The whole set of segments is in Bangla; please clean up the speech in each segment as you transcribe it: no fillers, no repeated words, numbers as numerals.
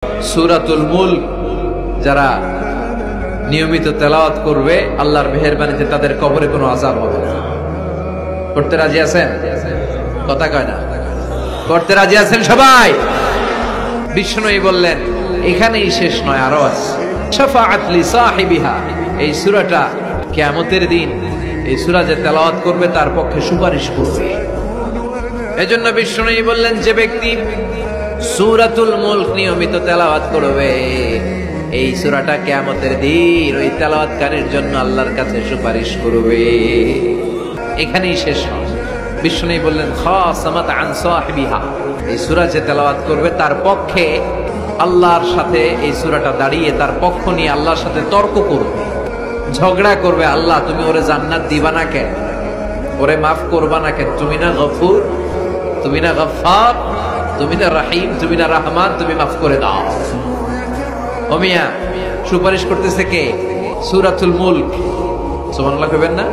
সূরাতুল মুলক যারা নিয়মিত তেলাওয়াত করবে আল্লাহর মেহেরবানিতে তাদের কবরে কোনো আযাব হবে না। করতে রাজি আছেন? কথা কয় না। করতে রাজি আছেন সবাই? বিষ্ণুই বললেন এখানেই শেষ নয়, আরো আছে। শাফাআত লি সাহিবিহা, এই সূরাটা কিয়ামতের দিন এই সূরা যে তেলাওয়াত করবে তার পক্ষে সুপারিশ করবে। এজন্য বিষ্ণুই বললেন যে ব্যক্তি সূরাতুল মুলক নিয়মিত তেলাওয়াত করবে এই সূরাটা কিয়ামতের দিন ওই তেলাওয়াতকারীর জন্য আল্লাহর কাছে সুপারিশ করবে। এখানেই শেষ নয়, বিষ্ণুই বললেন খাসামাত আন সাহিবিহা, এই সূরা যে তেলাওয়াত করবে তার পক্ষে আল্লাহর সাথে এই সূরাটা দাঁড়িয়ে তার পক্ষ নিয়ে আল্লাহর সাথে তর্ক করবে, ঝগড়া করবে। আল্লাহ তুমি ওরে জান্নাত দিবা না কেন, ওরে মাফ করবা না কেন? তুমি না গফুর, তুমি না গফফার, তুমি না রহিম, তুমি না রহমান, তুমি মাফ করে দাও। ও মিয়া, সুপারিশ করতেছে কে? সূরাতুল মুলক। সুবহানাল্লাহ কইবেন না?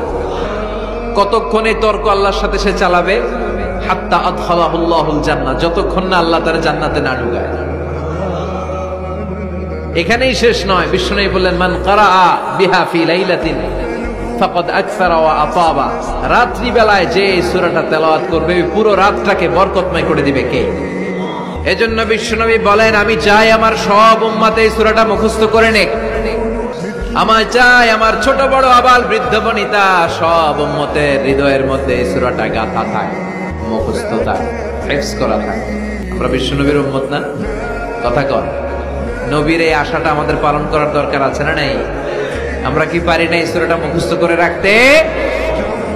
কতক্ষণে তর্ক আল্লাহর সাথে সে চালাবে? হাত্তা আদখালাহুল্লাহুল জান্নাহ, যতক্ষণ না আল্লাহ তার জান্নাতে না ঢুকায়। এখানেই শেষ নয়, বিষ্ণু বললেন মান কারাআ বিহা ফি লাইলাতিন ফাকাদ আকসারা ওয়া আতাবা, রাত্রি বেলায় যে সূরাটা তেলাওয়াত করবে পুরো রাতটাকে বরকতময় করে দিবে কে? এজন্য বিশ্বনবী বলেন আমি চাই আমার সব উম্মত এই সূরাটা মুখস্থ করে নেক। আমার চাই আমার ছোট বড় আবাল বৃদ্ধ বনিতা সব উম্মতের হৃদয়ের মধ্যে এই সূরাটা গাঁথা থাকে, মুখস্থ থাকে, হিফজ করা থাকে। আমরা বিশ্বনবীর উম্মত না? কথা কর। নবীর এই আশাটা আমাদের পালন করার দরকার আছে না নাই? আমরা কি পারি না এই সূরাটা মুখস্থ করে রাখতে?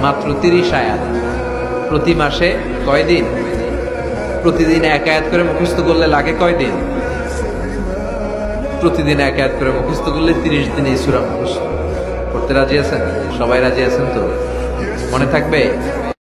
মাত্র 30 আয়াত, প্রতি মাসে কয়দিন? প্রতিদিন এক আয়াত করে মুখস্থ করলে লাগে কয়দিন? প্রতিদিন এক আয়াত করে মুখস্থ করলে 30 দিনে এই সূরা মুখস্থ করতে রাজি আছেন? সবাই রাজি আছেন তো? মনে থাকবে?